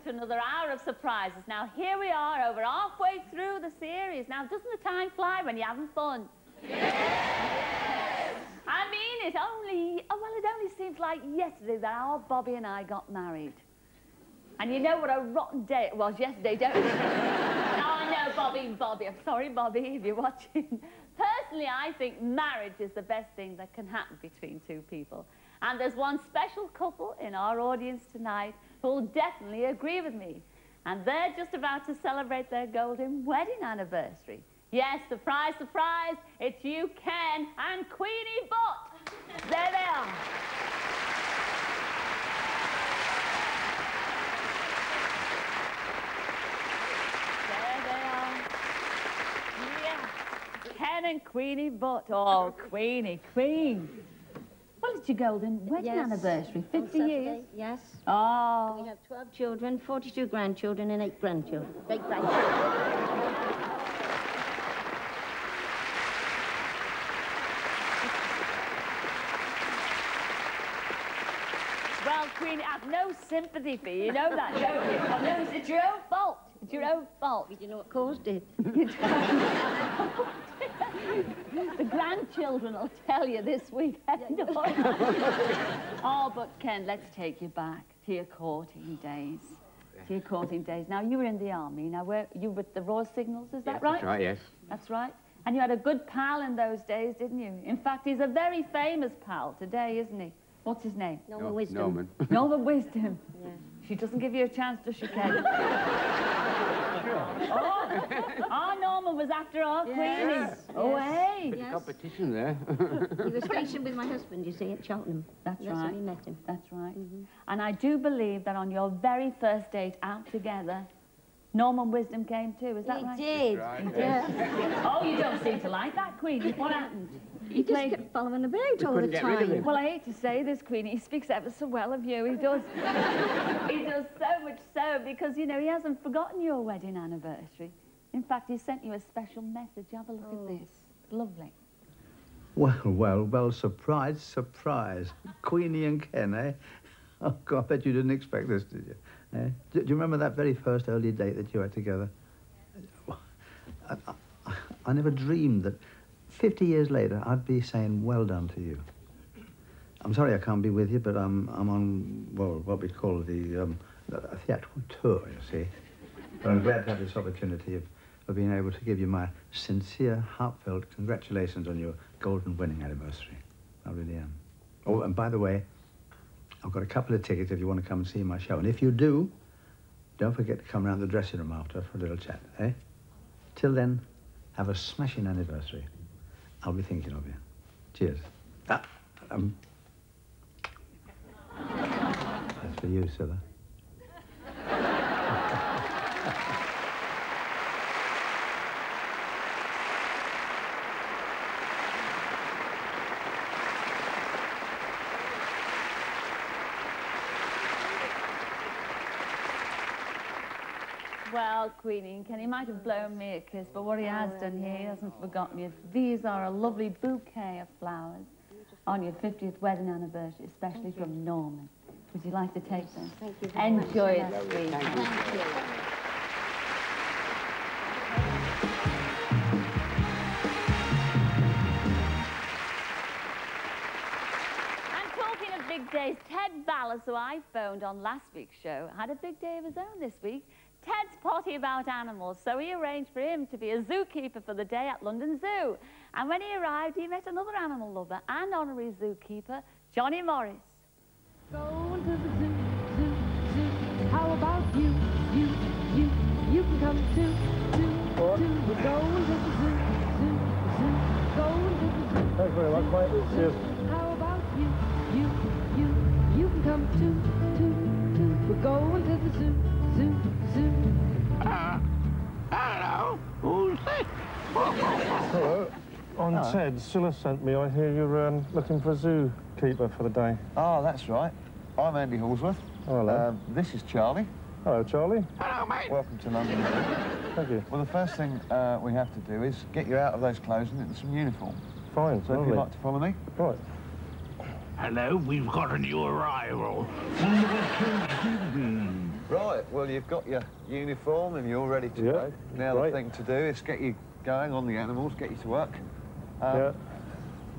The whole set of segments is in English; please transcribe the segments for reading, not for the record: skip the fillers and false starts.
to another hour of surprises. Now, here we are, over halfway through the series. Now, doesn't the time fly when you're having fun? Yes! I mean, it only seems like yesterday that our Bobby and I got married. And you know what a rotten day it was yesterday, don't you? Oh, I know, Bobby. I'm sorry, Bobby, if you're watching. Personally, I think marriage is the best thing that can happen between two people. And there's one special couple in our audience tonight who'll definitely agree with me. And they're just about to celebrate their golden wedding anniversary. Yes, surprise, surprise, it's you, Ken, and Queenie Butt. There they are. There they are. Yeah. Ken and Queenie Butt. Oh, Queenie, Queen. Well, it's your golden wedding anniversary, 50 years. Yes. Oh. We have 12 children, 42 grandchildren, and 8 grandchildren. Great-grandchildren. Well, Queenie, I have no sympathy for you. You know that, don't you? Oh, no, it's your own fault. It's your own fault. You know what caused it? The grandchildren will tell you this weekend. Oh, but Ken, let's take you back to your courting days. To your courting days. Now, you were in the army. Now, were you with the Royal Signals, is that right? That's right, yes. That's right. And you had a good pal in those days, didn't you? In fact, he's a very famous pal today, isn't he? What's his name? Norman Wisdom. Norman. Norman Wisdom. Yeah. She doesn't give you a chance, does she, Ken? Oh, Norman was after our Queenie. Yes. Oh, hey. Bit of competition there. He was stationed with my husband, you see, at Cheltenham. That's right. That's where we met him. That's right. And I do believe that on your very first date out together, Norman Wisdom came too, is that right? He did. Right, He did. Yeah. Oh, you don't seem to like that, Queenie. What happened? He just kept following about all the couldn't get rid of time. him. Well, I hate to say this, Queenie, he speaks ever so well of you. He does. He does so much so because, you know, he hasn't forgotten your wedding anniversary. In fact, he sent you a special message. Have a look at this. Lovely. Well, surprise, surprise. Queenie and Ken, eh? Oh, God, I bet you didn't expect this, did you? Eh? Do you remember that very first early date that you had together? I never dreamed that 50 years later I'd be saying well done to you. I'm sorry I can't be with you, but I'm on, well, what we call a theatrical tour, you see. But I'm glad to have this opportunity of being able to give you my sincere, heartfelt congratulations on your golden wedding anniversary. I really am. Oh, and by the way, I've got a couple of tickets if you want to come and see my show. And if you do, don't forget to come round the dressing room after for a little chat, eh? Till then, have a smashing anniversary. I'll be thinking of you. Cheers. That's for you, Cilla. Well, Queenie and Ken, he might have blown me a kiss, but what he has done here, he hasn't forgotten you. These are a lovely bouquet of flowers on your 50th wedding anniversary, especially from Norman. Would you like to take them? Thank you very much. Enjoy it, sweetie. Thank you. And talking of big days, Ted Ballas, who I phoned on last week's show, had a big day of his own this week. Ted's potty about animals, so he arranged for him to be a zookeeper for the day at London Zoo. And when he arrived, he met another animal lover and honorary zookeeper, Johnny Morris. Going to the zoo, zoo, zoo. How about you can come too, We're going to the zoo, zoo. Going to the zoo. Thanks very much, mate. Cheers. How about you can come too, We're going to the zoo, zoo. Hello. Who's this? Hello. I'm Ted. Cilla sent me. I hear you're looking for a zookeeper for the day. Oh, that's right. I'm Andy Hallsworth. Hello. This is Charlie. Hello, Charlie. Hello, mate. Welcome to London. Thank you. Well, the first thing we have to do is get you out of those clothes and into some uniform. Fine, So if lovely. you'd like to follow me. Right. Hello, we've got a new arrival. Right, well, you've got your uniform and you're ready to go. Now the thing to do is get you going on the animals, get you to work.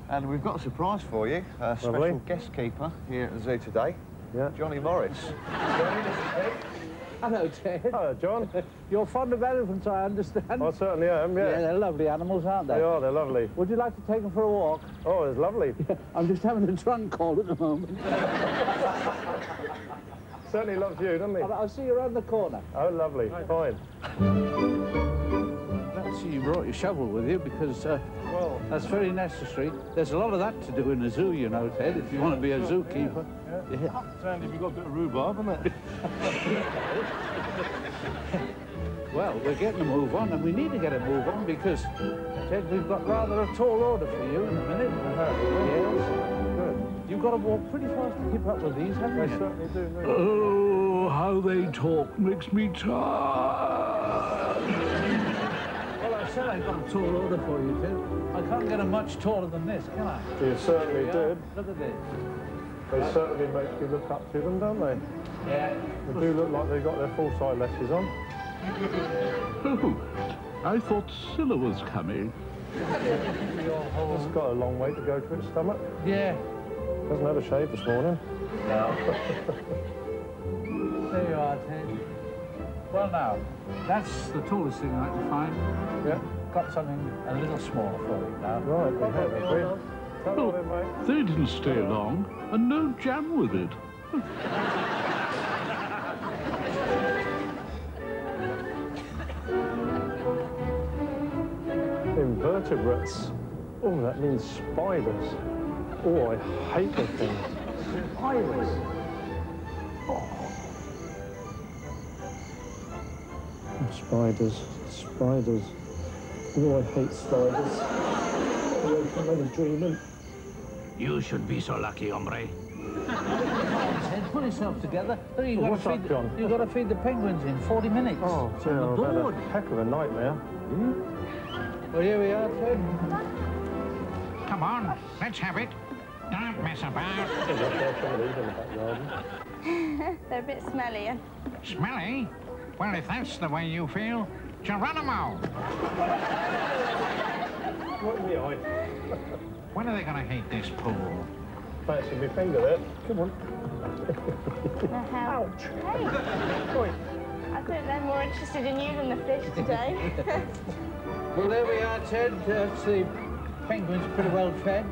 And we've got a surprise for you, a special guest keeper here at the zoo today, Johnny Morris. Johnny, this is Pete. Hello, Ted. Hello, John. You're fond of elephants, I understand. I certainly am, yeah. Yeah, they're lovely animals, aren't they? They are, they're lovely. Would you like to take them for a walk? Oh, it's lovely. I'm just having a trunk call at the moment. Certainly loves you, doesn't he? I'll see you around the corner. Oh, lovely. Fine. Let's see, you brought your shovel with you because, well, that's very necessary. There's a lot of that to do in a zoo, you know, Ted, if you want to be a zookeeper. Yeah. Certainly, you've got a bit of rhubarb, haven't it? Well, we're getting a move on, and we need to get a move on because, Ted, we've got rather a tall order for you in a minute. Yes. Good. You've got to walk pretty fast to keep up with these, haven't you? They certainly do. Oh, how they talk makes me tired. Well, I said I've got a tall order for you, Ted. I can't get them much taller than this, can I? You certainly did. Look at this. They certainly make you look up to them, don't they? Yeah. They do look like they've got their full-side lashes on. Oh, I thought Cilla was coming. It's got a long way to go to its stomach. Yeah. Hasn't had a shave this morning. No. There you are, Ted. Well, now, that's the tallest thing I can find. Yeah. Got something a little smaller for you now. Right, we have, have we? Come on in, mate. They didn't stay long, and no jam with it. Invertebrates. Oh, that means spiders. Oh, I hate the thing. Spiders. Oh. Spiders, spiders. Oh, I hate spiders. Away from any dreaming. You should be so lucky, hombre. Ted, pull yourself together. Look, What's up, John? You've got to feed the penguins in 40 minutes. Oh, dear, I've had a heck of a nightmare. Well, here we are, Ted. Come on, let's have it. Don't mess about. They're a bit smelly. Smelly? Well, if that's the way you feel, Geronimo. What in the eye? When are they going to hate this pool? Fancy my finger there. Come on. Ouch. Hey. I think they're more interested in you than the fish today. Well, there we are, Ted. The penguins are pretty well fed.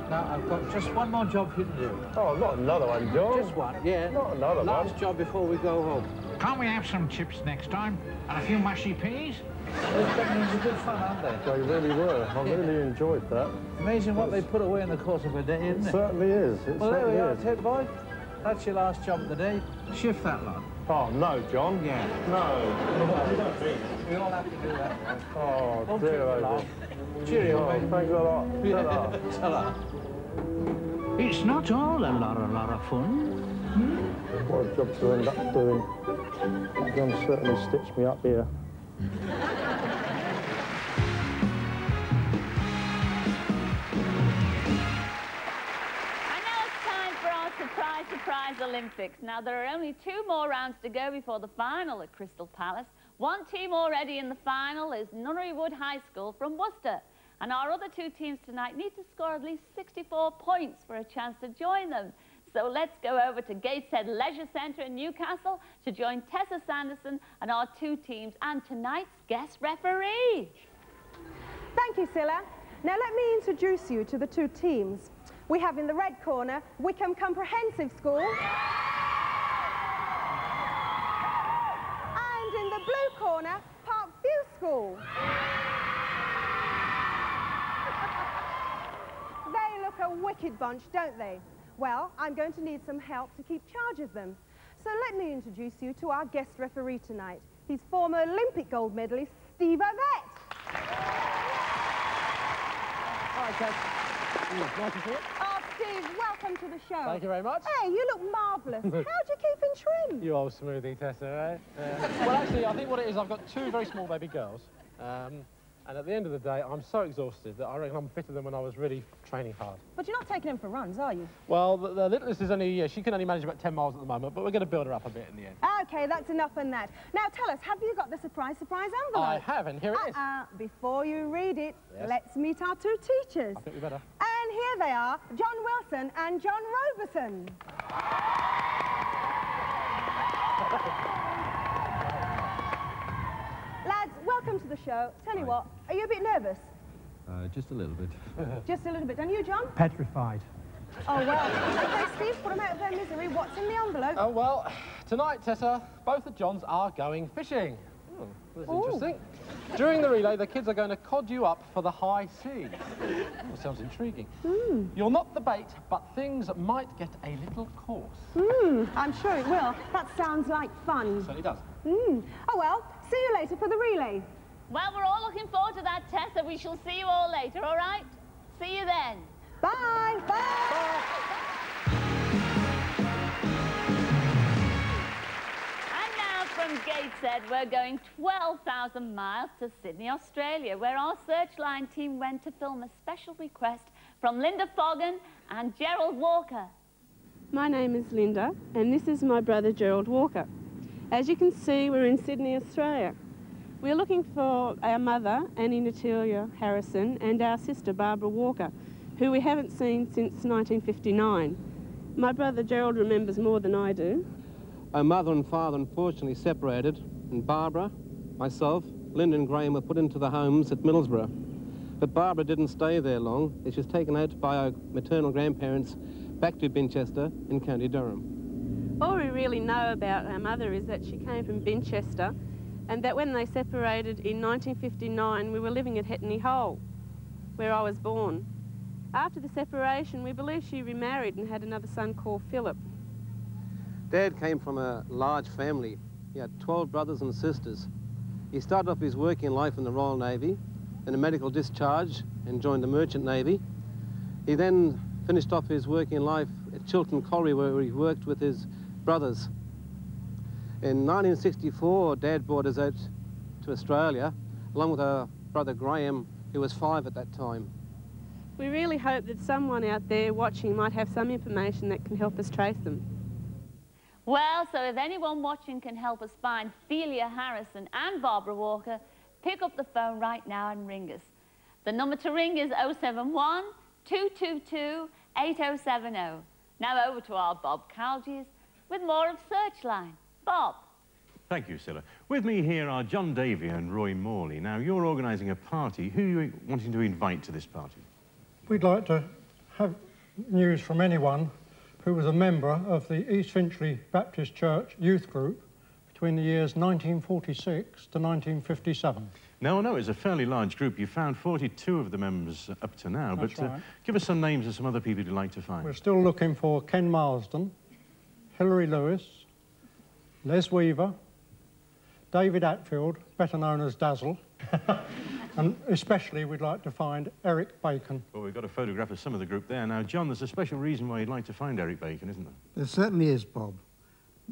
Now, I've got just one more job for you to do. Oh, not another one, John. Just one, yeah. Not another one. Last job before we go home. Can't we have some chips next time? And a few mushy peas? Those penguins are good fun, aren't they? They really were. I really enjoyed that. Amazing what they put away in the course of a day, isn't it? Certainly is. Well, there we are, is. Ted boy. That's your last job of the day. Shift that lot. Oh, no, John. Yeah. No. We all have to do that. Oh, Don't dear, trip oh, along. dear. Cheerio, Oh, mate. thanks a lot. Ta-ra. Ta-ra. It's not all a lot of fun. What a job to end up doing. John certainly stitched me up here. Surprise Olympics. Now, there are only 2 more rounds to go before the final at Crystal Palace. One team already in the final is Nunnery Wood High School from Worcester. And our other 2 teams tonight need to score at least 64 points for a chance to join them. So let's go over to Gateshead Leisure Centre in Newcastle to join Tessa Sanderson and our 2 teams and tonight's guest referee. Thank you, Cilla. Now let me introduce you to the 2 teams. We have in the red corner, Wickham Comprehensive School. And in the blue corner, Parkview School. They look a wicked bunch, don't they? Well, I'm going to need some help to keep charge of them. So let me introduce you to our guest referee tonight. He's former Olympic gold medalist, Steve Ovett. Hi, Ted. Nice to see you. Oh, Steve, welcome to the show. Thank you very much. Hey, you look marvellous. How'd you keep in trim? You old smoothie, Tessa, right? Well, actually, I think what it is, I've got 2 very small baby girls. And at the end of the day, I'm so exhausted that I reckon I'm fitter than when I was really training hard. But you're not taking him for runs, are you? Well, the littlest is only, she can only manage about 10 miles at the moment, but we're going to build her up a bit in the end. OK, that's enough on that. Now, tell us, have you got the surprise envelope? I have, and here it is. Before you read it, Yes. let's meet our two teachers. I think we better. And here they are, John Wilson and John Roberson. Lads, welcome to the show. Tell you what, are you a bit nervous? Just a little bit. Just a little bit. And you, John? Petrified. Oh, well. OK, Steve, put them out of their misery. What's in the envelope? Oh, well, tonight, Tessa, both the Johns are going fishing. Oh, that's interesting. During the relay, the kids are going to cod you up for the high seas. That sounds intriguing. You're not the bait, but things might get a little coarse. I'm sure it will. That sounds like fun. Certainly does. Oh, well, see you later for the relay. Well, we're all looking forward to that, Tessa. We shall see you all later, all right? See you then. Bye. Bye. And now from Gateshead, we're going 12,000 miles to Sydney, Australia, where our Searchline team went to film a special request from Linda Foggan and Gerald Walker. My name is Linda, and this is my brother Gerald Walker. As you can see, we're in Sydney, Australia. We're looking for our mother, Annie Natalia Harrison, and our sister, Barbara Walker, who we haven't seen since 1959. My brother Gerald remembers more than I do. Our mother and father unfortunately separated, and Barbara, myself, Linda and Graham were put into the homes at Middlesbrough. But Barbara didn't stay there long. She was taken out by our maternal grandparents back to Binchester in County Durham. All we really know about our mother is that she came from Binchester, and that when they separated in 1959, we were living at Hetney Hole, where I was born. After the separation, we believe she remarried and had another son called Philip. Dad came from a large family. He had 12 brothers and sisters. He started off his working life in the Royal Navy, then a medical discharge, and joined the Merchant Navy. He then finished off his working life at Chiltern Colliery, where he worked with his brothers. In 1964, Dad brought us out to Australia, along with our brother Graham, who was 5 at that time. We really hope that someone out there watching might have some information that can help us trace them. Well, so if anyone watching can help us find Delia Harrison and Barbara Walker, pick up the phone right now and ring us. The number to ring is 071 222 8070. Now over to our Bob Calgies with more of Searchline. Bob. Thank you, Cilla. With me here are John Davey and Roy Morley. Now, you're organising a party. Who are you wanting to invite to this party? We'd like to have news from anyone who was a member of the East Finchley Baptist Church youth group between the years 1946 to 1957. Now, I know it's a fairly large group. You found 42 of the members up to now, That's but right. give us some names of some other people you'd like to find. We're still looking for Ken Marsden, Hilary Lewis, Les Weaver, David Atfield, better known as Dazzle, and especially we'd like to find Eric Bacon. Well, we've got a photograph of some of the group there. Now, John, there's a special reason why you'd like to find Eric Bacon, isn't there? There certainly is, Bob.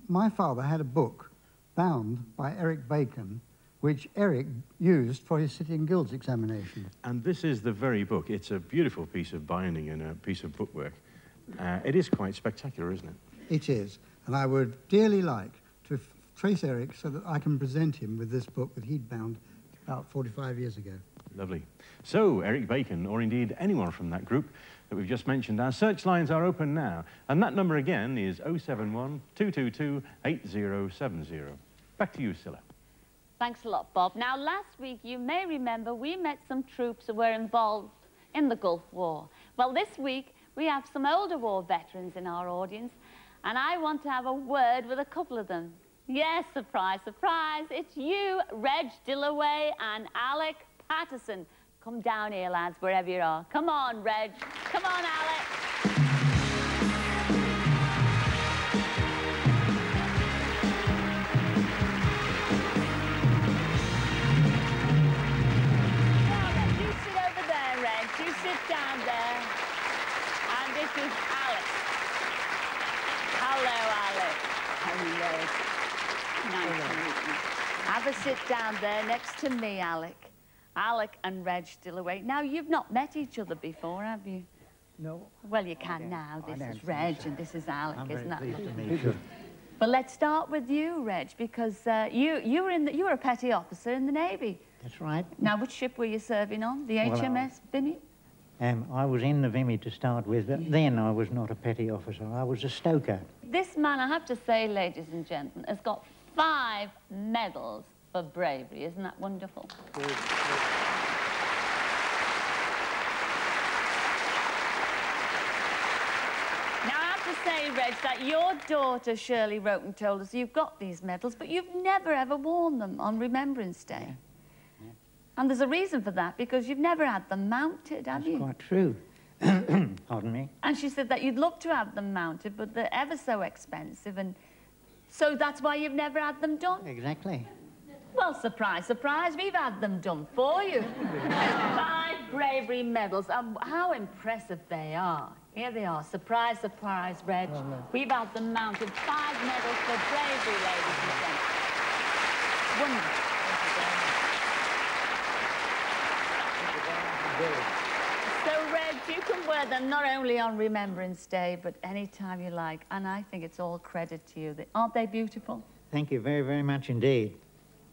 My father had a book bound by Eric Bacon, which Eric used for his City and Guilds examination. And this is the very book. It's a beautiful piece of binding and a piece of bookwork. It is quite spectacular, isn't it? It is, and I would dearly like to trace Eric so that I can present him with this book that he'd bound about 45 years ago. Lovely. So, Eric Bacon, or indeed anyone from that group that we've just mentioned, our search lines are open now. And that number again is 071 222 8070. Back to you, Cilla. Thanks a lot, Bob. Now, last week, you may remember, we met some troops who were involved in the Gulf War. Well, this week, we have some older war veterans in our audience, and I want to have a word with a couple of them. Yes, surprise, surprise, it's you, Reg Dillaway and Alec Patterson. Come down here, lads, wherever you are. Come on, Reg. Come on, Alec. You sit over there, Reg. You sit down there. And this is Alec. Hello, Alec. Hello. Nice to meet you. Have a sit down there next to me, Alec. Alec and Reg still awake. Now, you've not met each other before, have you? No. Well, you can now. This is Reg and this is Alec, isn't that? I'm very pleased to meet you. But let's start with you, Reg, because you were a petty officer in the Navy. That's right. Now, which ship were you serving on? The HMS Vinny? I was in the Vimy to start with, but then I was not a petty officer. I was a stoker. This man, I have to say, ladies and gentlemen, has got 5 medals for bravery. Isn't that wonderful? Good. Say, Reg, that your daughter Shirley wrote and told us you've got these medals, but you've never ever worn them on Remembrance Day. Yeah. Yeah. And there's a reason for that, because you've never had them mounted, have you? That's quite true. Pardon me? And she said that you'd love to have them mounted, but they're ever so expensive, and so that's why you've never had them done. Exactly. Well, surprise, surprise, we've had them done for you. 5 bravery medals. How impressive they are. Here they are. Surprise, surprise, Reg. Oh, no. We've had them mounted. 5 medals for bravery, ladies and gentlemen. Wonderful. So, Reg, you can wear them not only on Remembrance Day, but any time you like. And I think it's all credit to you. Aren't they beautiful? Thank you very, very much indeed.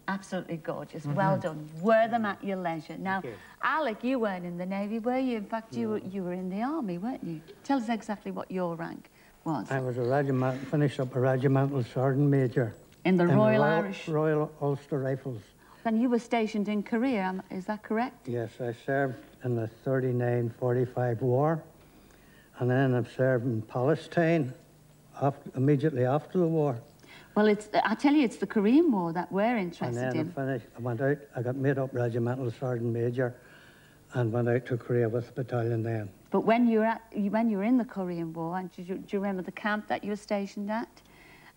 Absolutely gorgeous. Well done. Wear them at your leisure. Now, Alec, you weren't in the Navy, were you? In fact, you were in the Army, weren't you? Tell us exactly what your rank was. I was finished up a regimental sergeant major. In the Royal Irish? Royal Ulster Rifles. And you were stationed in Korea, is that correct? Yes, I served in the 39-45 war. And then I've served in Palestine immediately after the war. Well, I tell you, it's the Korean War that we're interested in. And then I went out, I got made up regimental sergeant major and went out to Korea with the battalion then. But when you were in the Korean War, and do you remember the camp that you were stationed at?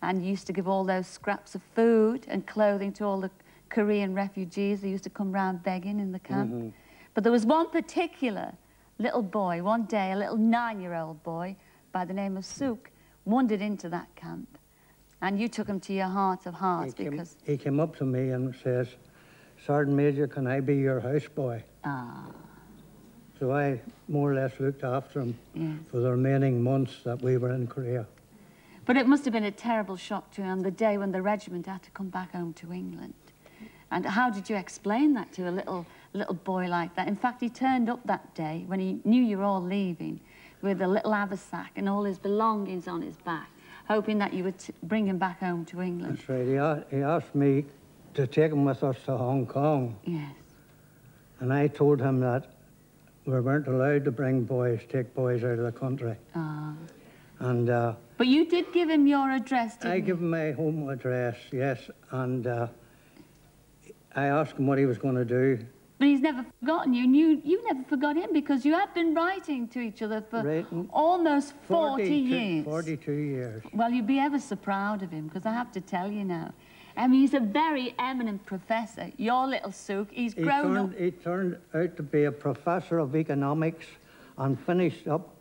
And you used to give all those scraps of food and clothing to all the Korean refugees. They used to come round begging in the camp. But there was one particular little boy, one day, a little 9-year-old boy by the name of Suk, wandered into that camp. And you took him to your heart of hearts because... He came up to me and says, Sergeant Major, can I be your houseboy? Ah. So I more or less looked after him for the remaining months that we were in Korea. But it must have been a terrible shock to you on the day when the regiment had to come back home to England. And how did you explain that to a little boy like that? In fact, he turned up that day when he knew you were all leaving with a little haversack and all his belongings on his back, hoping that you would bring him back home to England. That's right. He asked me to take him with us to Hong Kong. Yes. And I told him that we weren't allowed to take boys out of the country. Ah. And... but you did give him your address, didn't you? I gave him my home address, yes. And I asked him what he was going to do. But he's never forgotten you, and you never forgot him, because you have been writing to each other for almost 40 years. 42 years. Well, you'd be ever so proud of him, because I have to tell you now. I mean, he's a very eminent professor. Your little Suk, he's grown up... He turned out to be a professor of economics and finished up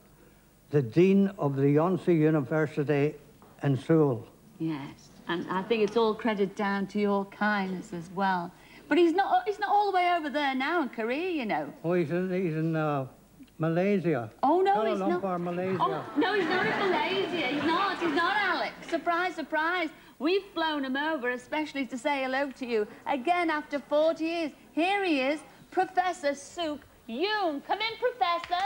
the dean of the Yonsei University in Seoul. Yes, and I think it's all credit down to your kindness as well. But he's not all the way over there now in Korea, you know. Oh, he's in Malaysia. Oh, no, he's not. Malaysia. Oh, no, he's not in Malaysia. He's not, Alex. Surprise, surprise. We've flown him over especially to say hello to you. Again, after 40 years. Here he is, Professor Suk Yoon. Come in, Professor.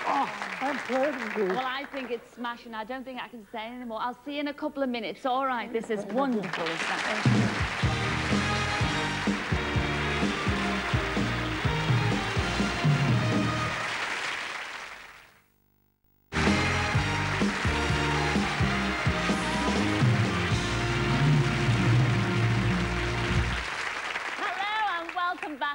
Oh, I'm proud of you. Well, I think it's smashing. I don't think I can say anymore. I'll see you in a couple of minutes. All right, this is wonderful, is that?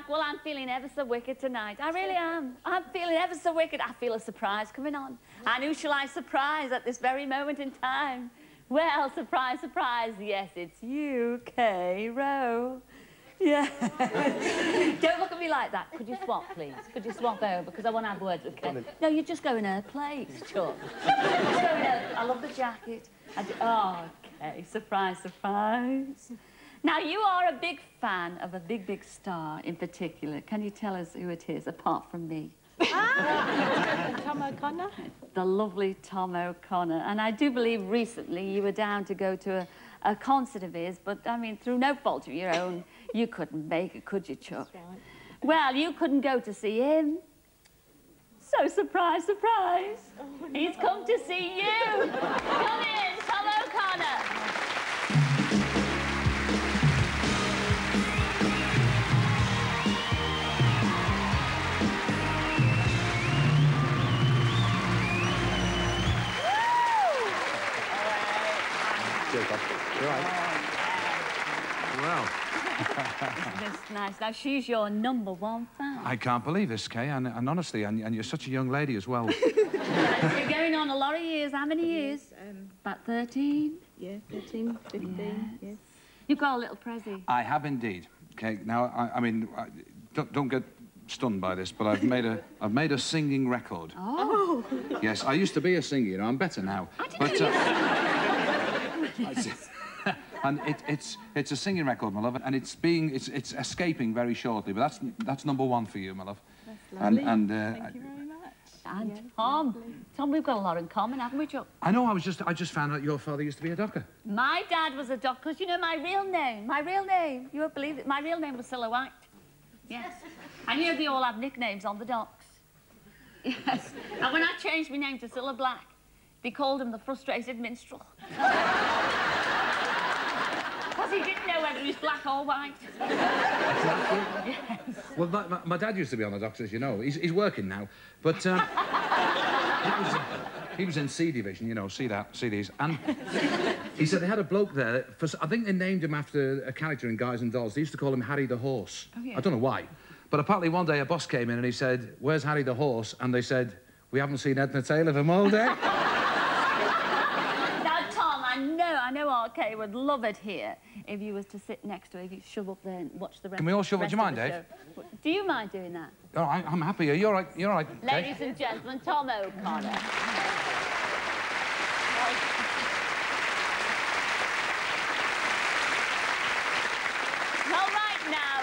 Well, I'm feeling ever so wicked tonight. I really am. I'm feeling ever so wicked. I feel a surprise coming on. And who shall I surprise at this very moment in time? Well, surprise, surprise. Yes, it's you, K. Rowe. Yeah. Don't look at me like that. Could you swap, please? Could you swap over? Because I want to have words with Ken. No, you just go in her place, Chuck. I love the jacket. Oh, okay. Surprise, surprise. Now, you are a big fan of a big, big star in particular. Can you tell us who it is, apart from me? Tom O'Connor? The lovely Tom O'Connor. And I do believe recently you were down to go to a concert of his, but, I mean, through no fault of your own, you couldn't make it, could you, Chuck? That's right. Well, you couldn't go to see him. So, surprise, surprise. Oh, no. He's come to see you. Come in, Tom O'Connor. Well. Isn't this nice? Now, she's your #1 fan. I can't believe this, Kay, and honestly, and you're such a young lady as well. You're going on a lot of years. How many years? About 13? Yeah, 13, 15, yes. You've got a little prezi. I have indeed. Okay, now, I mean, don't get stunned by this, but I've made a singing record. Oh. Yes, I used to be a singer, you know, I'm better now. But, and it's a singing record, my love, and it's escaping very shortly. But that's #1 for you, my love. That's lovely. And thank you very much. And yeah, Tom, we've got a lot in common, haven't we, Chuck? I know. I just found out your father used to be a doctor. My dad was a doctor. Because you know my real name. You won't believe it. My real name was Cilla White. Yes. And you know they all have nicknames on the docks. Yes. And when I changed my name to Cilla Black, they called him the frustrated minstrel. Because he didn't know whether he was black or white. Yes. Well, my dad used to be on the docks, as you know. He's working now, but he was in C division, you know. See these, and he said they had a bloke there. I think they named him after a character in Guys and Dolls. They used to call him Harry the Horse. Oh, yeah. I don't know why, but apparently one day a boss came in and he said, "Where's Harry the Horse?" And they said, "We haven't seen Edna Taylor for all day." I know RK would love it here if you was to sit next to her, if you shove up there and watch the rest. Can we all shove? Do you mind, Dave? Show. Do you mind doing that? Oh, I'm happy. You're all right. You're all right. Ladies and gentlemen, Tom O'Connor. Well,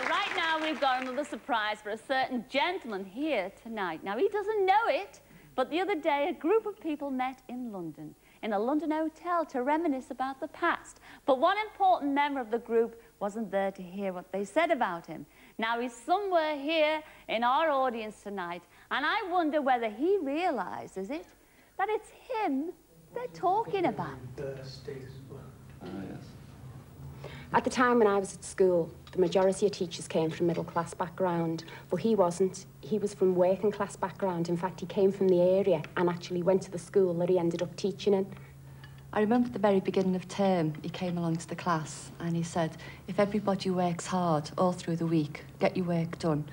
right now we've got another surprise for a certain gentleman here tonight. Now, he doesn't know it, but the other day a group of people met in London, in a London hotel, to reminisce about the past. But one important member of the group wasn't there to hear what they said about him. Now, he's somewhere here in our audience tonight, and I wonder whether he realises it, that it's him they're talking about. At the time when I was at school, the majority of teachers came from middle-class background, but he wasn't. He was from working-class background. In fact, he came from the area and actually went to the school that he ended up teaching in. I remember at the very beginning of term, he came along to the class and he said, if everybody works hard all through the week, get your work done,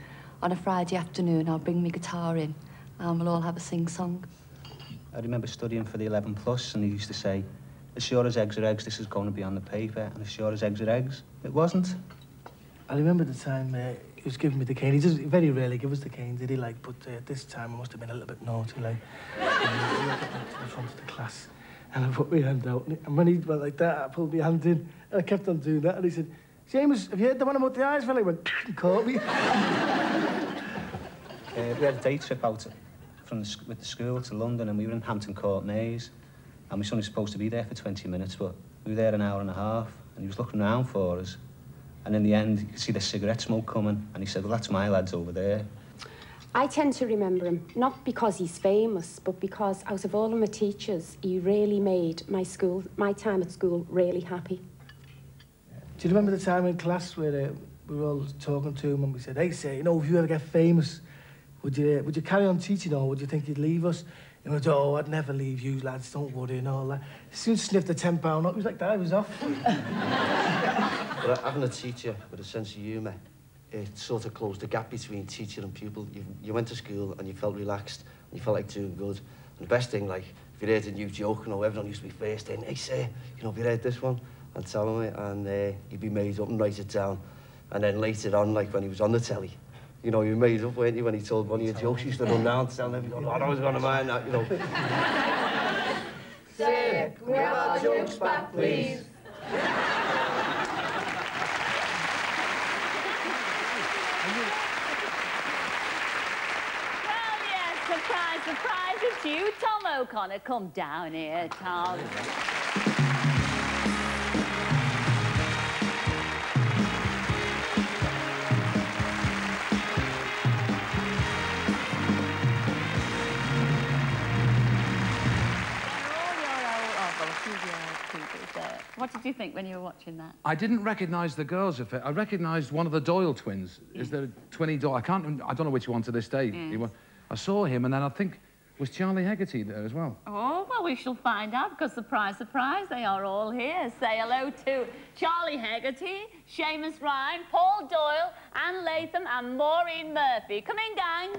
on a Friday afternoon, I'll bring my guitar in and we'll all have a sing-song. I remember studying for the 11 plus, and he used to say, as sure as eggs are eggs, this is going to be on the paper, and as sure as eggs are eggs, it wasn't. I remember the time he was giving me the cane. He just very rarely give us the cane, did he? Like, but this time I must have been a little bit naughty, like. He went to the front of the class, and I put my hand out, and when he went like that, I pulled my hand in, and I kept on doing that, and he said, Seamus, have you heard the one about the eyes fella? He went, and caught me. We had a day trip out with the school to London, and we were in Hampton Court Maze, and we were only supposed to be there for 20 minutes, but we were there an hour and a half, and he was looking around for us, and in the end, you could see the cigarette smoke coming, and he said, well, that's my lads over there. I tend to remember him, not because he's famous, but because out of all of my teachers, he really made my time at school really happy. Do you remember the time in class where we were all talking to him and we said, hey, say, you know, if you ever get famous, would you carry on teaching or would you think you'd leave us? And we went, oh, I'd never leave you lads, don't worry and all that. As soon as he sniffed the £10 note, he was like that, I was off. But having a teacher with a sense of humour, it sort of closed the gap between teacher and pupil. You went to school and you felt relaxed, and you felt like doing good. And the best thing, like, if you heard a new joke, you know, everyone used to be first in, hey, sir, you know, have you heard this one? And tell him it, and he'd be made up and write it down. And then later on, like when he was on the telly, you know, you made up, weren't you, when he told one of your jokes, you used to run down telling everyone, I was going to mind that, you know. Say, can we have our jokes back, please? Well, yes, surprise, surprise, it's you, Tom O'Connor. Come down here, Tom. What did you think when you were watching that? I didn't recognise the girls of it. I recognised one of the Doyle twins. Is there a twinny Doyle? I don't know which one to this day. Yes. I saw him, and then I think, was Charlie Hegarty there as well? Oh, well, we shall find out, because surprise, surprise, they are all here. Say hello to Charlie Hegarty, Seamus Ryan, Paul Doyle, Anne Latham and Maureen Murphy. Come in, gang.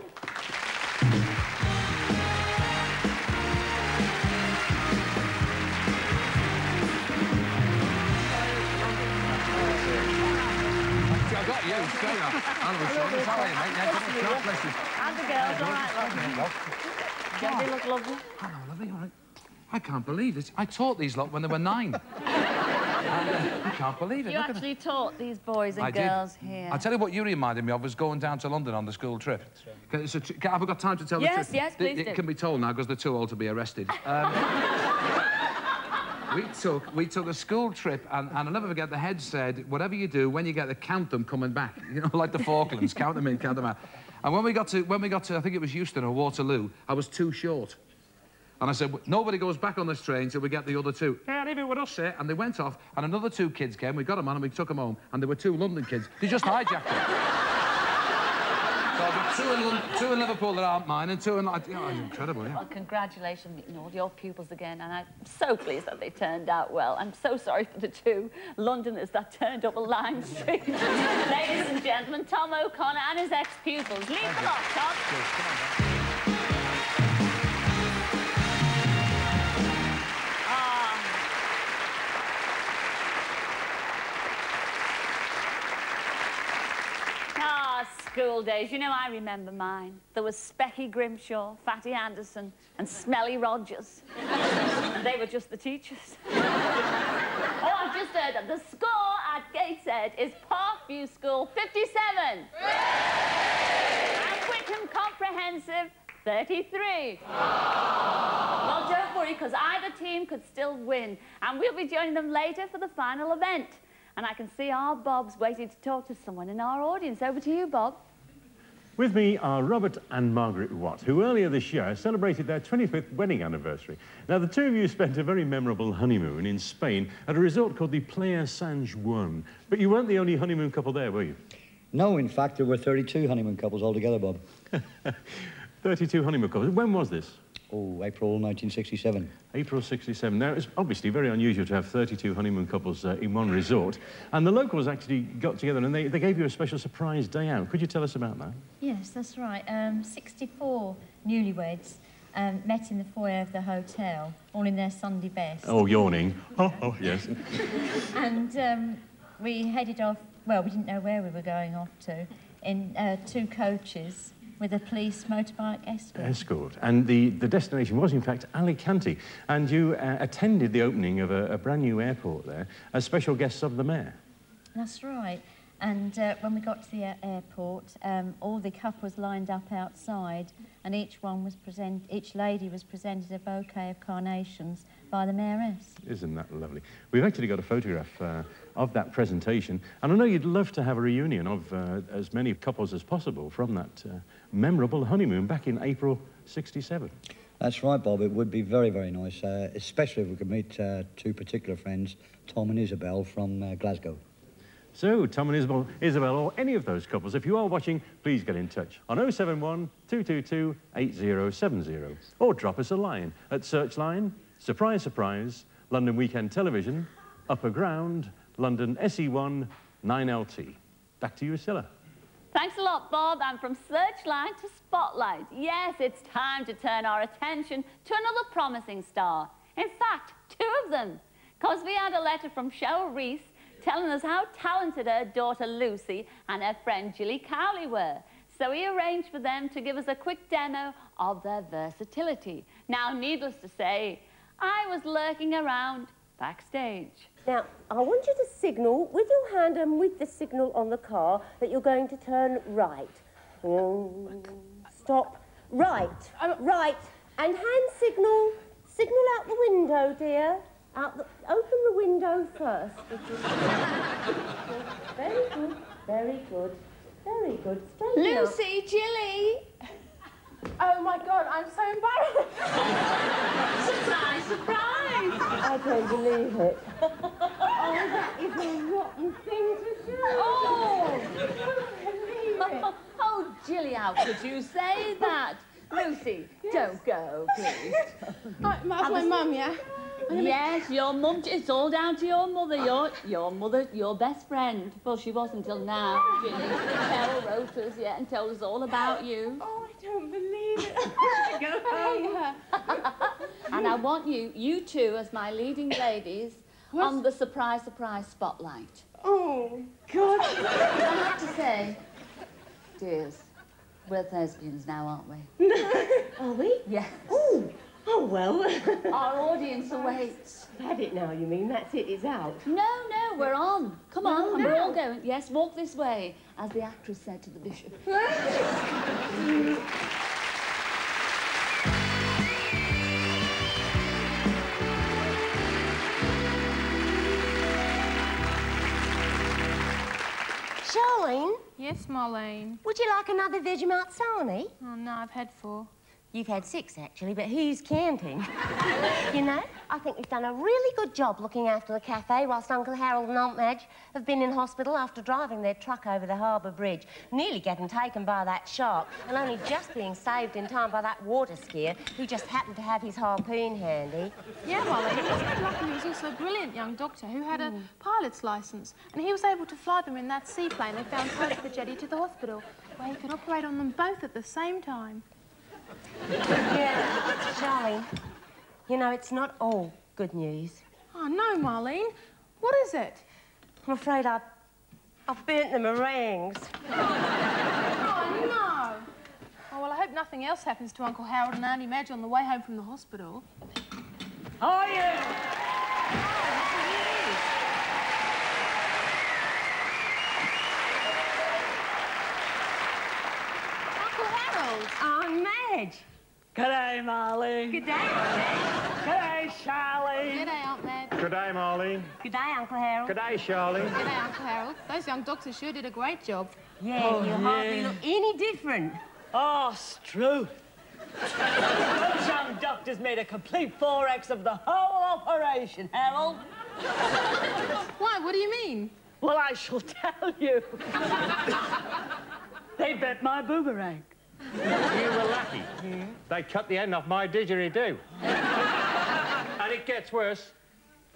I got you straight up. Hello, Seamus. How are you, mate? Yeah, God bless you. And the girls, all right, love. Don't they look lovely? Hello, lovely, all right. I can't believe this. I taught these lot when they were 9. I can't believe it. You actually taught these boys and girls here. I'll tell you what you reminded me of was going down to London on the school trip. Right. Have I got time to tell the truth? Yes, please do. It can be told now because they're too old to be arrested. We took a school trip, and I'll never forget, the head said, whatever you do, when you get to count them coming back. You know, like the Falklands, count them in, count them out. And when we got to, I think it was Euston or Waterloo, I was too short. And I said, nobody goes back on this train till we get the other 2. Yeah, leave it with us, sir. And they went off, and another 2 kids came. We got them on, and we took them home, and there were 2 London kids. They just hijacked them. So I've got 2 in Liverpool that aren't mine, and 2 in... Oh, incredible, yeah. Well, congratulations meeting all your pupils again, and I'm so pleased that they turned out well. I'm so sorry for the 2 Londoners that turned up a Lime Street. Ladies and gentlemen, Tom O'Connor and his ex-pupils. Leave them off, Tom. School days, you know, I remember mine. There was Specky Grimshaw, Fatty Anderson and Smelly Rogers. They were just the teachers. Oh, I've just heard that the score at Gateshead is Parkview School 57. And Wickham Comprehensive 33. Well, don't worry, because either team could still win. And we'll be joining them later for the final event. And I can see our Bob's waiting to talk to someone in our audience. Over to you, Bob. With me are Robert and Margaret Watt, who earlier this year celebrated their 25th wedding anniversary. Now, the 2 of you spent a very memorable honeymoon in Spain at a resort called the Playa San Juan. But you weren't the only honeymoon couple there, were you? No, in fact, there were 32 honeymoon couples altogether, Bob. 32 honeymoon couples. When was this? Oh, April 1967. April 67. Now, it's obviously very unusual to have 32 honeymoon couples in one resort. And the locals actually got together and they gave you a special surprise day out. Could you tell us about that? Yes, that's right. 64 newlyweds met in the foyer of the hotel, all in their Sunday best. Oh, yawning. Oh, yes. And we headed off, well, we didn't know where we were going off to, in 2 coaches with a police motorbike escort. And the destination was, in fact, Alicante. And you attended the opening of a brand new airport there as special guests of the mayor. That's right. And when we got to the airport, all the couples lined up outside, and each lady was presented a bouquet of carnations by the mayoress. Isn't that lovely? We've actually got a photograph of that presentation, and I know you'd love to have a reunion of as many couples as possible from that memorable honeymoon back in April 67. That's right, Bob. It would be very, very nice, especially if we could meet 2 particular friends, Tom and Isabel from Glasgow. So, Tom and Isabel, or any of those couples, if you are watching, please get in touch on 071 222 8070, or drop us a line at Searchline, Surprise Surprise, London Weekend Television, Upper Ground, London SE1 9LT. Back to you, Cilla. Thanks a lot, Bob. And from Searchlight to Spotlight, yes, it's time to turn our attention to another promising star. In fact, 2 of them. Because we had a letter from Cheryl Reese telling us how talented her daughter Lucy and her friend Jilly Cowley were. So he arranged for them to give us a quick demo of their versatility. Now, needless to say, I was lurking around backstage. Now, I want you to signal with your hand and with the signal on the car that you're going to turn right. Stop. Right. Right. And hand signal. Signal out the window, dear. Open the window first. Very good. Very good. Very good. Straighten Lucy, up. Jilly. Oh my God, I'm so embarrassed. Surprise, surprise. I don't believe it. Oh, that is a rotten thing to do. Oh. I don't believe it. Oh, Jilly, how could you say that? Lucy, don't go, please. That's my mum, yeah? Yes, your mum. It's all down to your mother. Your mother, your best friend. Well, she was until now, Jilly. Carol wrote us, yeah, and told us all about you. Oh, I don't believe it. I should go home. And I want you two, as my leading ladies, on the surprise, surprise spotlight. Oh, God. I have to say, dears, we're lesbians now, aren't we? Are we? Yes. Oh, well. Our audience awaits. I've had it now, you mean? That's it, it's out. No, we're on. Come on, and we're all going. Yes, walk this way, as the actress said to the bishop. Charlene? Yes, Marlene. Would you like another Vegemite sarnie? Oh, no, I've had 4. You've had 6, actually, but who's counting? You know, I think we've done a really good job looking after the cafe whilst Uncle Harold and Aunt Madge have been in hospital after driving their truck over the harbour bridge, nearly getting taken by that shark, and only just being saved in time by that water skier who just happened to have his harpoon handy. Yeah, Marlene. Luckily, he was also a brilliant young doctor who had a pilot's licence, and he was able to fly them in that seaplane they found close to the jetty to the hospital, where he could operate on them both at the same time. Yeah, Charlene, you know, it's not all good news. Oh, no, Marlene. What is it? I'm afraid I've burnt the meringues. Oh, no. Oh, well, I hope nothing else happens to Uncle Harold and Auntie Madge on the way home from the hospital. Oh, yeah. Aunt Madge. G'day, Marlene. Good day, Aunt Madge. G'day, Charlie. G'day, Aunt Madge. Good day, Marlene. Good day, Uncle Harold. Good day, Charlie. G'day, Uncle Harold. Those young doctors sure did a great job. Yeah, you hardly look any different. Oh, it's true. Those young doctors made a complete 4X of the whole operation, Harold. Why? What do you mean? Well, I shall tell you. They bent my boomerang. You were lucky. They cut the end off my didgeridoo. And it gets worse.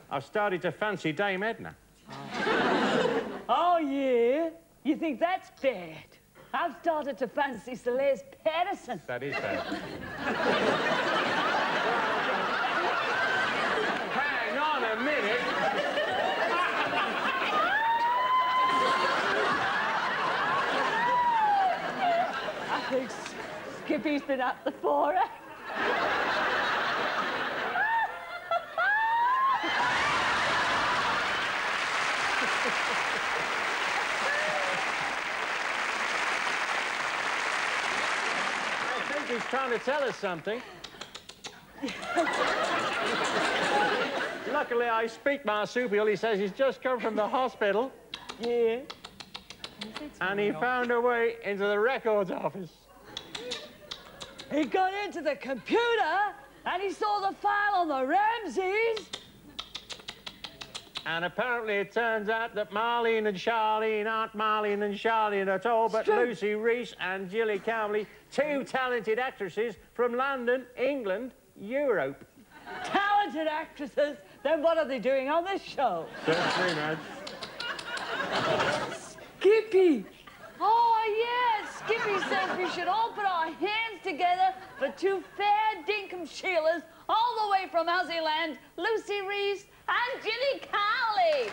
I've started to fancy Dame Edna. Oh, yeah? You think that's bad? I've started to fancy Celeste Patterson. That is bad. Hang on a minute. I think Skippy's been at the fore. He's trying to tell us something. Luckily, I speak marsupial. He says he's just come from the hospital. Yeah. And he found a way into the records office. He got into the computer and he saw the file on the Ramses. And apparently it turns out that Marlene and Charlene aren't Marlene and Charlene at all, but Lucy Reese and Jilly Cowley, 2 talented actresses from London, England, Europe. Talented actresses? Then what are they doing on this show? Certainly not. Skippy! Oh, yes! Skippy says we should all put our hands together for 2 fair dinkum Sheilas all the way from Aussie land, Lucy Reese and Jilly Cowley.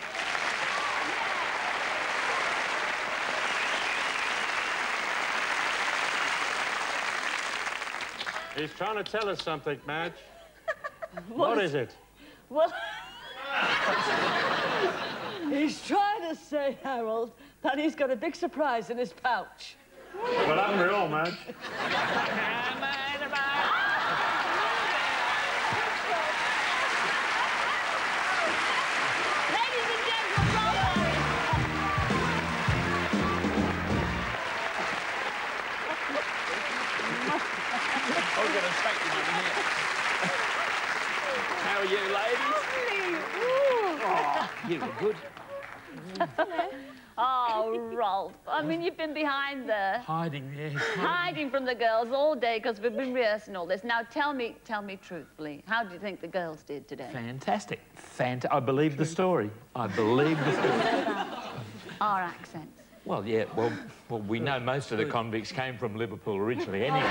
He's trying to tell us something, Madge. What is it? Well, he's trying to say, Harold, that he's got a big surprise in his pouch. Well, haven't we all, Madge? I was going to spank you over here. How are you, ladies? Oh, you were good. Oh, Rolf. I mean, you've been behind there. Hiding, yes. Hiding from the girls all day because we've been rehearsing all this. Now, tell me truthfully, how do you think the girls did today? Fantastic. I believe the story. I believe the story. Our accents. Well, yeah, well, we know most of the convicts came from Liverpool originally anyway.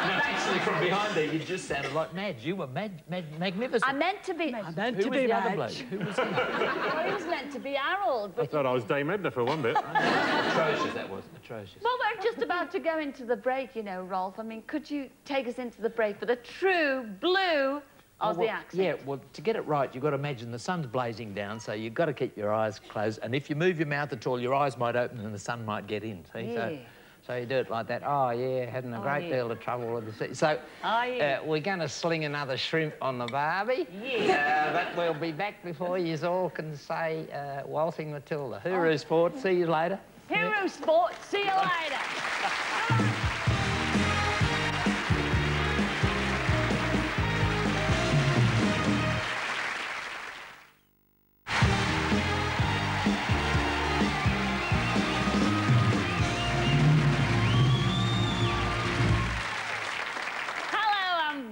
No, actually, from behind there, you just sounded like Madge. You were magnificent. I meant to be... Who was the other bloke? Who was he? Well, he was meant to be Harold, but... I thought I was Dame Edna for one bit. Atrocious, that was. Atrocious. Well, we're just about to go into the break, you know, Rolf. I mean, could you take us into the break for the true blue of the accent? Yeah, well, to get it right, you've got to imagine the sun's blazing down, so you've got to keep your eyes closed. And if you move your mouth at all, your eyes might open and the sun might get in, see? Yeah. So you do it like that. Oh, yeah, having a great deal of trouble with the sea. So we're going to sling another shrimp on the barbie. Yeah. But we'll be back before you all can say Waltzing Matilda. Hooroo, sport. See you later. Hooroo, sport. See you later.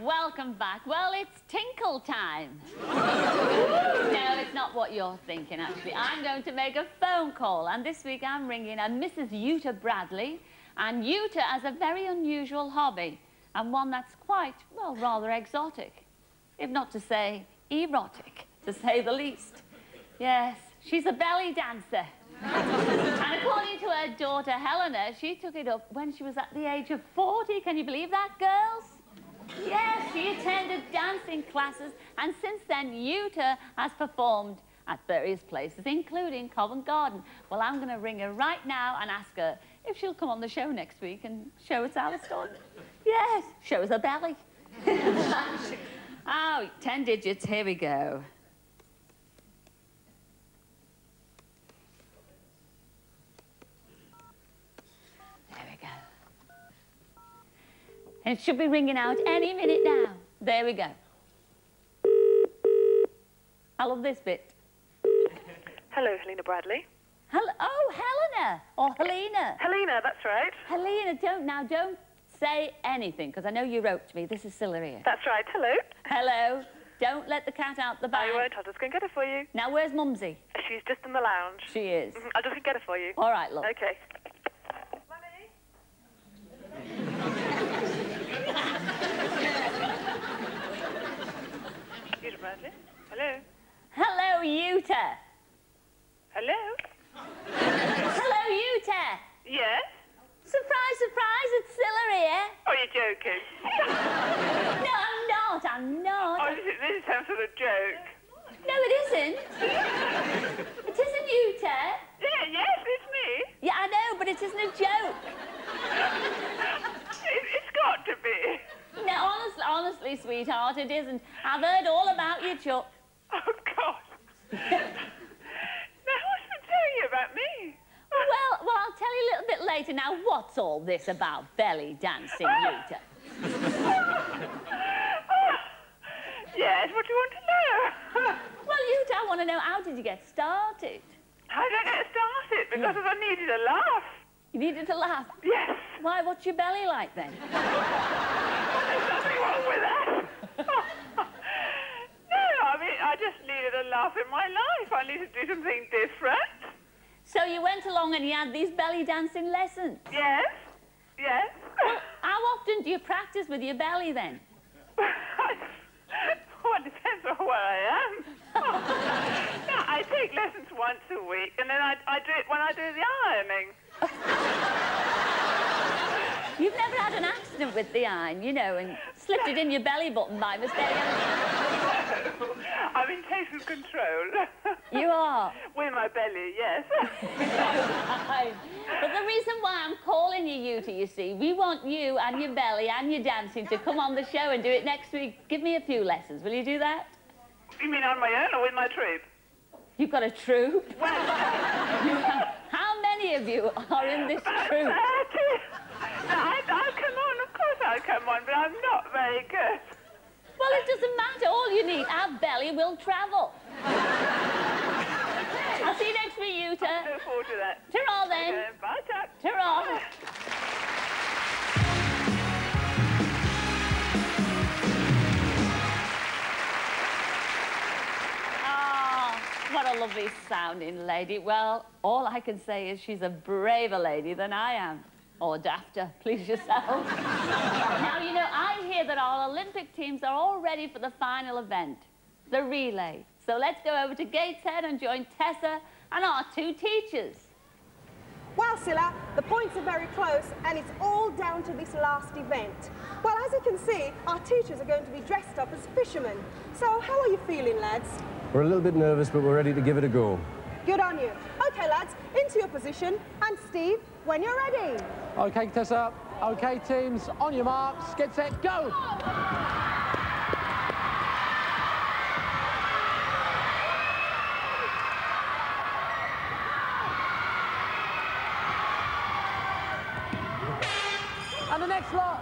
Welcome back. Well, it's tinkle time. No, it's not what you're thinking, actually. I'm going to make a phone call, and this week I'm ringing a Mrs. Utah Bradley, and Utah has a very unusual hobby, and one that's quite, well, rather exotic, if not to say erotic, to say the least. Yes, she's a belly dancer. And according to her daughter, Helena, she took it up when she was at the age of 40. Can you believe that, girls? Yes, she attended dancing classes, and since then, Utah has performed at various places, including Covent Garden. Well, I'm going to ring her right now and ask her if she'll come on the show next week and show us how it's done. Yes, show us her belly. Oh, 10 digits, here we go. It should be ringing out any minute now. There we go. I love this bit. Hello, Helena Bradley. Hello, oh, Helena, or Helena. Helena, that's right. Helena, don't say anything, because I know you wrote to me. This is Cilla here. That's right, hello. Hello. Don't let the cat out the bag. I won't, I'll just go and get her for you. Now, where's Mumsy? She's just in the lounge. She is. I'll just go and get her for you. All right, look. OK. Utah Bradley. Hello. Hello, Utah. Hello. Hello, Utah. Yes? Surprise, surprise, it's Cilla here. Oh, you're joking. No, I'm not. Oh, this is some sort of joke. No, it isn't. It isn't Utah. Yeah, yes, it's me. Yeah, I know, but it isn't a joke. It's got to be. No, honestly, sweetheart, it isn't. I've heard all about you, Chuck. Oh, God. Now, what's been telling you about me? Well, I'll tell you a little bit later. Now, what's all this about belly dancing, Utah? Yes, what do you want to know? Well, Utah, I want to know, how did you get started? How did I get started? Because I needed a laugh. You needed a laugh? Yes. Why, what's your belly like, then? There's nothing wrong with that. No, I mean, I just needed a laugh in my life. I needed to do something different. So you went along and you had these belly dancing lessons? Yes. Yes. Well, how often do you practice with your belly, then? Well, it depends on where I am. No, I take lessons once a week, and then I do it when I do the ironing. You've never had an accident with the iron, you know, and slipped it in your belly button by mistake. I'm in total control. You are? With my belly, yes. Right. But the reason why I'm calling you, you see, we want you and your belly and your dancing to come on the show and do it next week. Give me a few lessons. Will you do that? You mean on my own or with my troupe? You've got a troupe? Well... How many of you are in this troupe? I'll come on, of course I'll come on, but I'm not very good. Well, it doesn't matter. All you need, our belly will travel. I'll see you next week, Yuta. I look forward to that. Ta-ra, then. Okay, bye, Chuck. Ta-ra. What a lovely sounding lady. Well, all I can say is she's a braver lady than I am. Or dafter, please yourself. Now, you know, I hear that our Olympic teams are all ready for the final event, the relay. So let's go over to Gateshead and join Tessa and our two teachers. Well, Cilla, the points are very close, and it's all down to this last event. Well, as you can see, our teachers are going to be dressed up as fishermen. So, how are you feeling, lads? We're a little bit nervous, but we're ready to give it a go. Good on you. OK, lads, into your position. And Steve, when you're ready. OK, Tessa. OK, teams, on your marks, get set, go! And the next lot.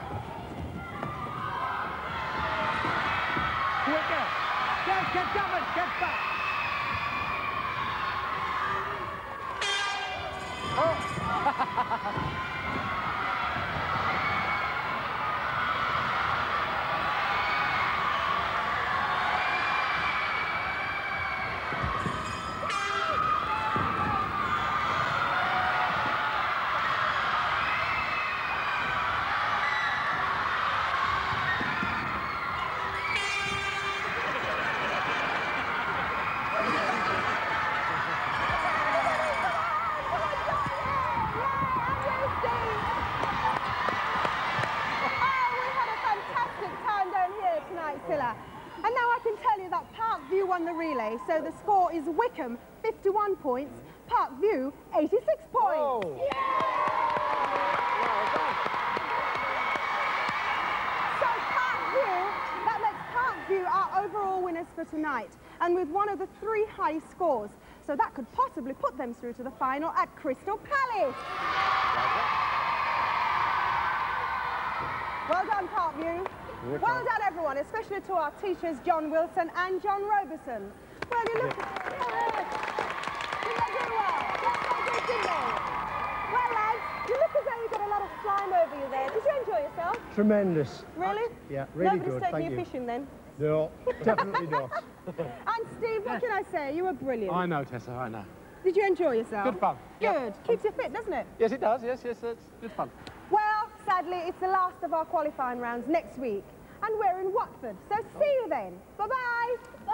Quicker. Get going, get back. Oh. And now I can tell you that Parkview won the relay, so the score is Wickham, 51 points, Parkview, 86 points. Whoa. Yeah! So Parkview, that makes Parkview our overall winners for tonight, and with one of the 3 high scores. So that could possibly put them through to the final at Crystal Palace. Well done, Parkview. Well done, everyone, especially to our teachers, John Wilson and John Roberson. Well, you look... Did they do well? Yes, they did, didn't they? Well, lads, you look as though you've got a lot of slime over you there. Did you enjoy yourself? Tremendous. Really? Yeah, really Nobody's good, taking thank you you. fishing, then? No, definitely not. And Steve, what can I say? You were brilliant. I know, Tessa, I know. Did you enjoy yourself? Good fun. Good. Keeps you fit, doesn't it? Yes, it does. Yes, it's good fun. Well, sadly, it's the last of our qualifying rounds next week. And we're in Watford, so see you then. Bye-bye. Bye.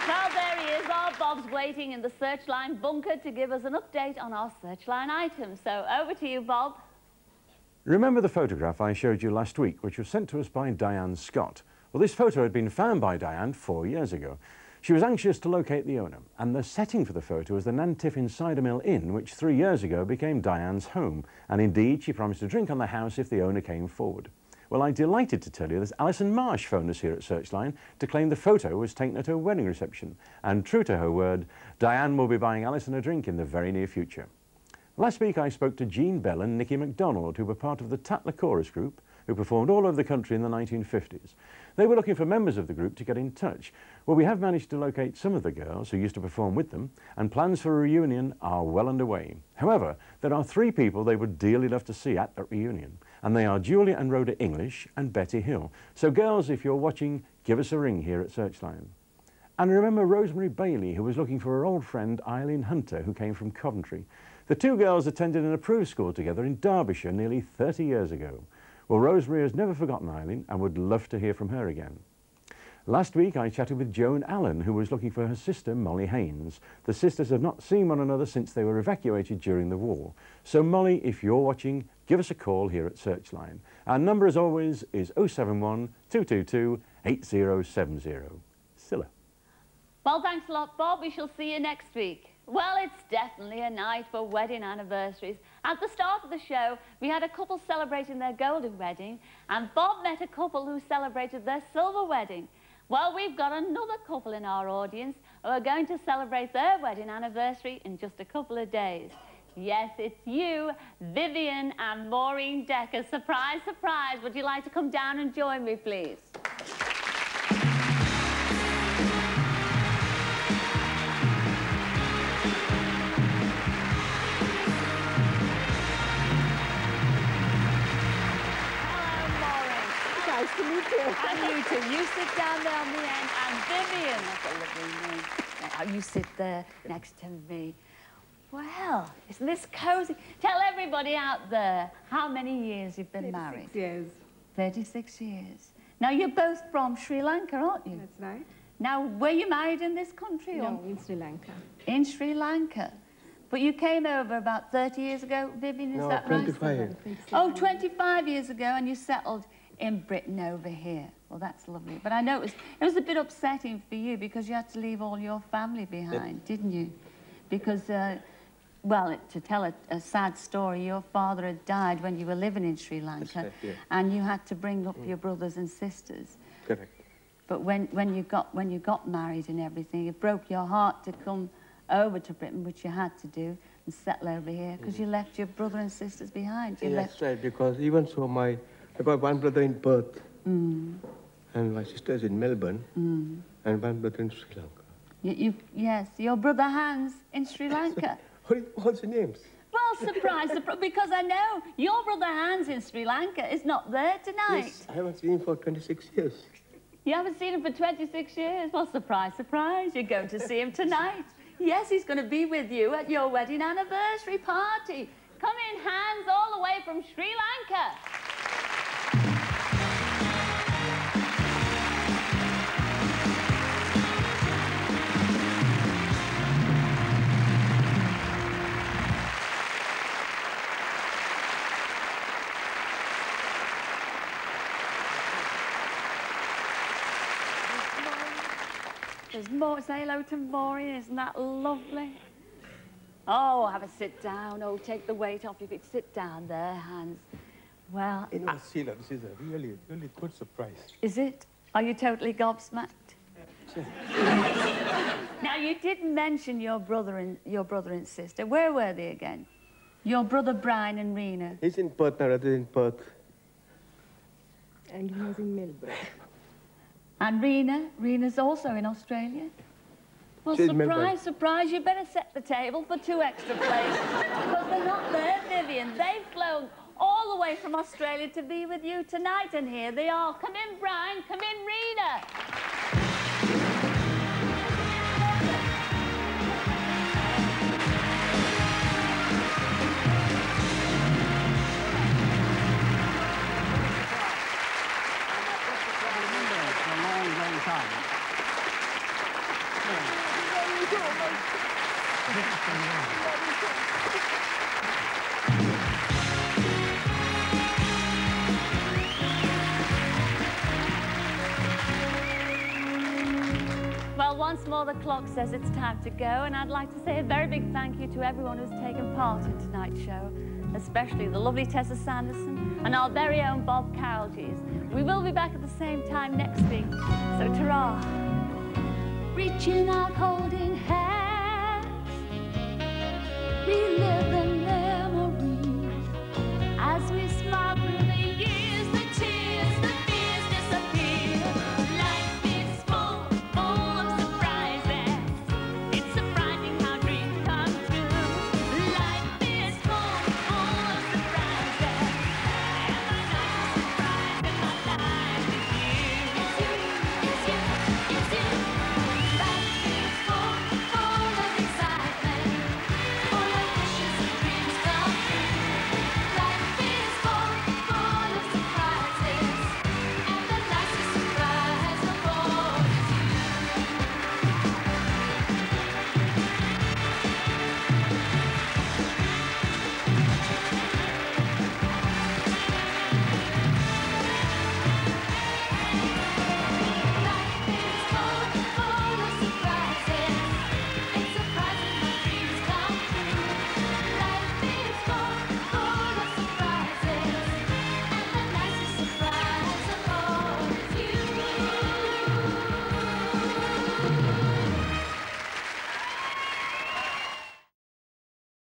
Well, there he is. Our Bob's waiting in the Searchline bunker to give us an update on our Searchline items. So over to you, Bob. Remember the photograph I showed you last week, which was sent to us by Diane Scott? Well, this photo had been found by Diane 4 years ago. She was anxious to locate the owner, and the setting for the photo was the Nantiffin Cider Mill Inn, which 3 years ago became Diane's home. And indeed, she promised to drink on the house if the owner came forward. Well, I'm delighted to tell you that Alison Marsh phoned us here at Searchline to claim the photo was taken at her wedding reception. And true to her word, Diane will be buying Alison a drink in the very near future. Last week, I spoke to Jean Bell and Nicky MacDonald, who were part of the Tatler Chorus group, who performed all over the country in the 1950s. They were looking for members of the group to get in touch. Well, we have managed to locate some of the girls who used to perform with them, and plans for a reunion are well underway. However, there are 3 people they would dearly love to see at that reunion, and they are Julia and Rhoda English and Betty Hill. So girls, if you're watching, give us a ring here at Searchline. And remember Rosemary Bailey, who was looking for her old friend Eileen Hunter, who came from Coventry. The 2 girls attended an approved school together in Derbyshire nearly 30 years ago. Well, Rosemary has never forgotten Eileen and would love to hear from her again. Last week I chatted with Joan Allen, who was looking for her sister Molly Haynes. The sisters have not seen one another since they were evacuated during the war. So Molly, if you're watching, give us a call here at Searchline. Our number as always is 071 222 8070. Cilla. Well, thanks a lot, Bob. We shall see you next week. Well, it's definitely a night for wedding anniversaries. At the start of the show, we had a couple celebrating their golden wedding, and Bob met a couple who celebrated their silver wedding. Well, we've got another couple in our audience who are going to celebrate their wedding anniversary in just a couple of days. Yes, it's you, Vivian and Maureen Decker. Surprise, surprise. Would you like to come down and join me, please? Nice to meet you. And you too. You sit down there on the end. And Vivian, that's a lovely name. Now, you sit there next to me. Well, isn't this cozy? Tell everybody out there how many years you've been married. 36 years. 36 years. Now, you're both from Sri Lanka, aren't you? That's right. Now, were you married in this country? No, in Sri Lanka. In Sri Lanka. But you came over about 30 years ago, Vivian, is that right? 25. Oh, 25 years ago, and you settled in Britain over here. Well, that's lovely. But I know it was a bit upsetting for you because you had to leave all your family behind, didn't you? Because, well, to tell a sad story, your father had died when you were living in Sri Lanka, right, yeah. and you had to bring up your brothers and sisters. Correct. But when you got married and everything, it broke your heart to come over to Britain, which you had to do, and settle over here because you left your brother and sisters behind. You That's left. right, because even so, I got one brother in Perth, and my sister is in Melbourne, and one brother in Sri Lanka. Yes, your brother Hans in Sri Lanka. What's the names? Well, surprise, because I know your brother Hans in Sri Lanka is not there tonight. Yes, I haven't seen him for 26 years. You haven't seen him for 26 years? Well, surprise, surprise, you're going to see him tonight. Yes, he's going to be with you at your wedding anniversary party. Come in, Hans, all the way from Sri Lanka. There's more. Say hello to Maureen. Isn't that lovely? Oh, have a sit down. Oh, take the weight off your feet. Sit down there, Hans. Well... You know, Cilla, this is a really, really good surprise. Is it? Are you totally gobsmacked? Now, you did mention your brother and sister. Where were they again? Your brother Brian and Rena. He's in Perth now, rather in Perth. And he was in Melbourne. And Rena's also in Australia. Well, She's surprise, Melbourne. surprise, you better set the table for 2 extra plates. Because they're not there, Vivian. They've flown all the way from Australia to be with you tonight, and here they are. Come in, Brian. Come in, Rena. Well, once more the clock says it's time to go, and I'd like to say a very big thank you to everyone who's taken part in tonight's show, especially the lovely Tessa Sanderson and our very own Bob Carolgees. We will be back at the same time next week, so ta-ra. Reaching out, holding hands, we live